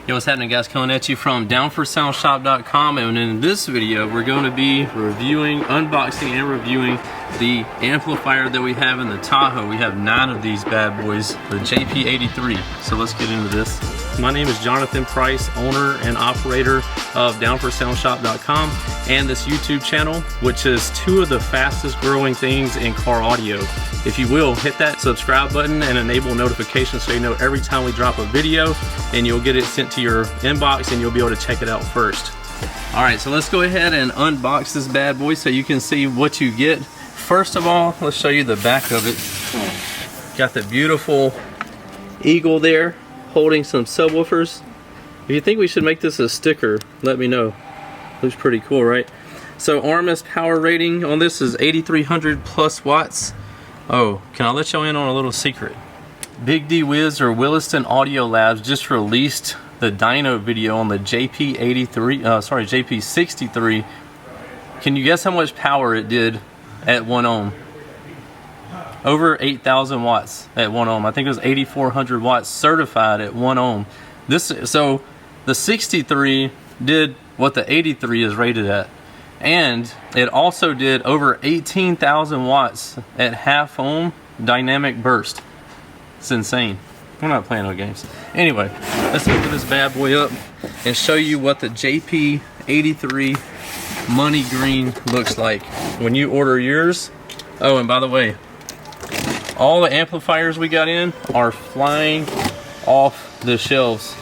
Yo, what's happening, guys? Coming at you from Down4SoundShop.com, and in this video we're going to be reviewing, unboxing and reviewing the amplifier that we have in the Tahoe. We have 9 of these bad boys, the Jp83. So let's get into this. My name is Jonathan Price, owner and operator of Down4SoundShop.com and this YouTube channel, which is 2 of the fastest growing things in car audio. If you will, hit that subscribe button and enable notifications so you know every time we drop a video, and you'll get it sent to your inbox and you'll be able to check it out first. Alright, so let's go ahead and unbox this bad boy so you can see what you get. First of all, let's show you the back of it. Got the beautiful eagle there holding some subwoofers. If you think we should make this a sticker, let me know. Looks pretty cool, right? So RMS power rating on this is 8,300 plus watts. Oh, can I let y'all in on a little secret? Big D Wiz or Williston Audio Labs just released the dyno video on the Jp63. Can you guess how much power it did at 1 ohm? Over 8,000 watts at 1 ohm. I think it was 8,400 watts certified at 1 ohm. So the 63 did what the 83 is rated at, and it also did over 18,000 watts at half ohm dynamic burst. It's insane. We're not playing no games. Anyway, let's open this bad boy up and show you what the Jp83 money green looks like when you order yours. Oh, and by the way, all the amplifiers we got in are flying off the shelves.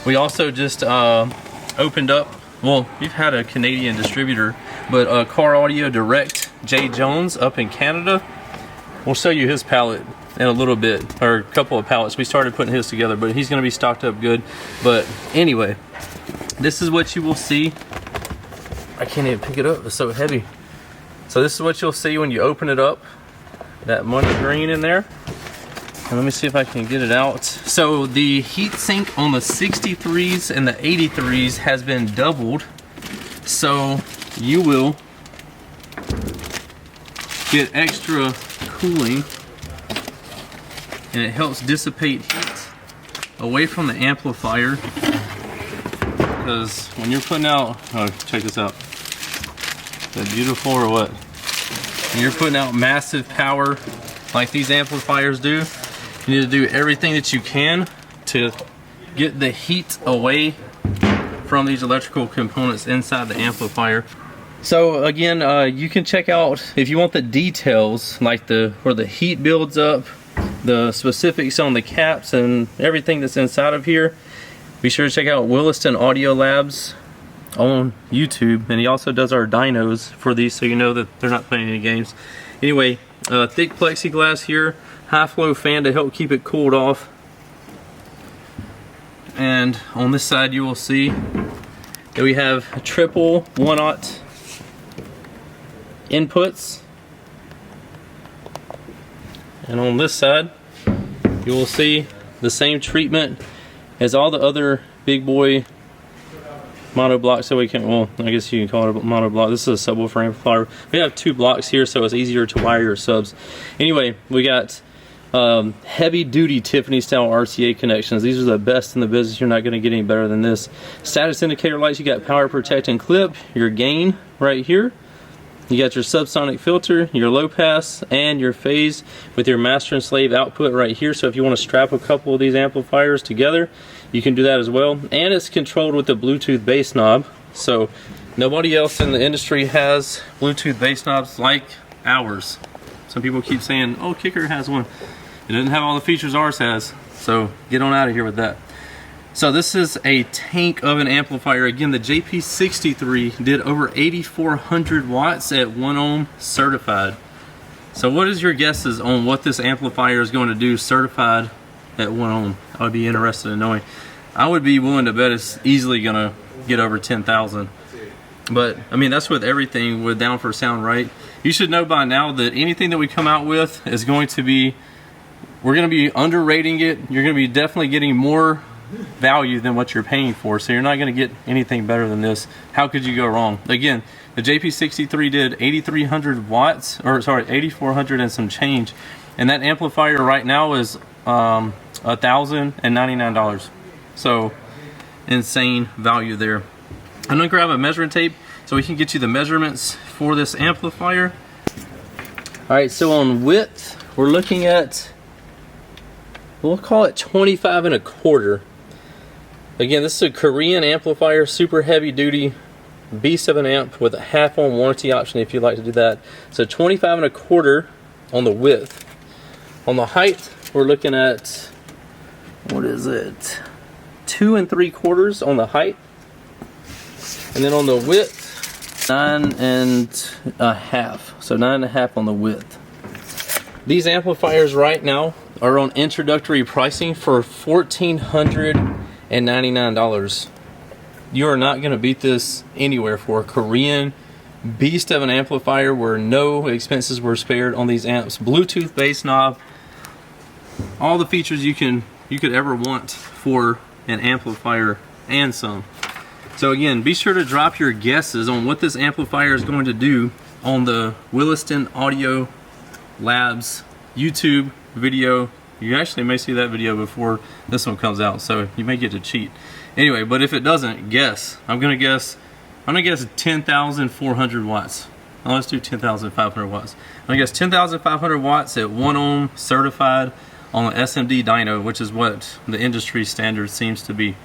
We also just opened up, well, we've had a Canadian distributor, but Car Audio Direct, Jay Jones up in Canada. We'll show you his palette in a little bit, or a couple of pallets. We started putting his together, but he's gonna be stocked up good. But anyway, this is what you will see. I can't even pick it up, it's so heavy. So this is what you'll see when you open it up. That money green in there. And let me see if I can get it out. So the heat sink on the 63s and the 83s has been doubled. So you will get extra cooling, and it helps dissipate heat away from the amplifier. Because when you're putting out, oh, check this out. Is that beautiful or what? When you're putting out massive power like these amplifiers do, you need to do everything that you can to get the heat away from these electrical components inside the amplifier. So again, you can check out, if you want the details, like where the heat builds up, the specifics on the caps and everything that's inside of here, be sure to check out Williston Audio Labs on YouTube, and he also does our dynos for these, so you know that they're not playing any games. Anyway, thick plexiglass here, high flow fan to help keep it cooled off, and on this side you will see that we have triple 1/0 inputs, and on this side you will see the same treatment as all the other big boy monoblock. So we can, well, I guess you can call it a monoblock. This is a subwoofer amplifier. We have 2 blocks here, so it's easier to wire your subs. Anyway, we got heavy duty Tiffany style RCA connections. These are the best in the business. You're not going to get any better than this. Status indicator lights. You got power protect and clip, your gain right here. You got your subsonic filter, your low pass, and your phase with your master and slave output right here. So if you want to strap a couple of these amplifiers together, you can do that as well. And it's controlled with the Bluetooth bass knob. So nobody else in the industry has Bluetooth bass knobs like ours. Some people keep saying, oh, Kicker has one. It doesn't have all the features ours has. So get on out of here with that. So this is a tank of an amplifier. Again, the Jp63 did over 8,400 watts at 1 ohm certified. So what is your guesses on what this amplifier is going to do certified at 1 ohm? I would be interested in knowing. I would be willing to bet it's easily going to get over 10,000. But I mean, that's with everything with Down4Sound, right? You should know by now that anything that we come out with is going to be, we're going to be underrating it. You're going to be definitely getting more value than what you're paying for, so you're not going to get anything better than this. How could you go wrong? Again, the Jp63 did 8,300 watts, or sorry, 8,400 and some change, and that amplifier right now is $1,099. So insane value there. I'm gonna grab a measuring tape so we can get you the measurements for this amplifier. All right, so on width, we're looking at, we'll call it 25 1/4. Again, this is a Korean amplifier, super heavy duty, B7 amp with a half-on warranty option if you'd like to do that. So 25 1/4 on the width. On the height, we're looking at, what is it? 2 3/4 on the height. And then on the width, 9 1/2. So 9 1/2 on the width. These amplifiers right now are on introductory pricing for $1,499. You are not going to beat this anywhere for a Korean beast of an amplifier where no expenses were spared on these amps. Bluetooth bass knob, all the features you could ever want for an amplifier and some. So again, be sure to drop your guesses on what this amplifier is going to do on the Williston Audio Labs YouTube video. You actually may see that video before this one comes out, so you may get to cheat. Anyway, but if it doesn't, guess. I'm gonna guess 10,400 watts. Now let's do 10,500 watts. I'm gonna guess 10,500 watts at 1 ohm certified on an SMD dyno, which is what the industry standard seems to be.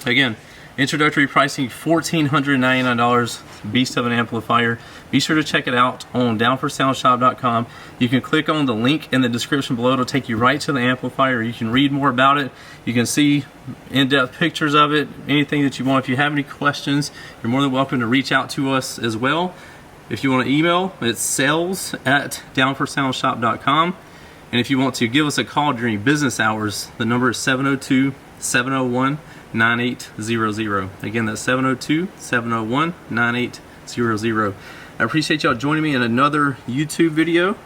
Again, introductory pricing $1,499, beast of an amplifier. Be sure to check it out on Down4SoundShop.com. You can click on the link in the description below. It'll take you right to the amplifier. You can read more about it. You can see in-depth pictures of it, anything that you want. If you have any questions, you're more than welcome to reach out to us as well. If you want to email, it's sales@Down4SoundShop.com. And if you want to give us a call during business hours, the number is 702-701-9800. Again, that's 702-701-9800. I appreciate y'all joining me in another YouTube video.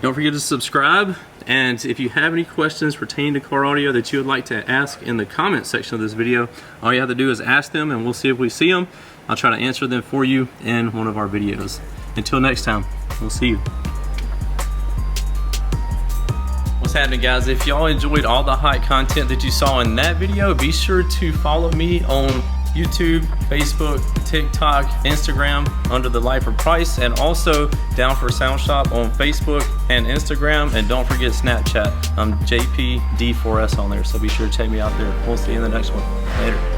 Don't forget to subscribe, and if you have any questions pertaining to car audio that you would like to ask in the comment section of this video, all you have to do is ask them and we'll see if we see them. I'll try to answer them for you in one of our videos. Until next time, we'll see you. What's happening, guys? If y'all enjoyed all the hot content that you saw in that video, be sure to follow me on YouTube, Facebook, TikTok, Instagram under the Lifer Price, and also Down4Sound Shop on Facebook and Instagram. And don't forget Snapchat. I'm JP D4S on there, so be sure to check me out there. We'll see you in the next one. Later.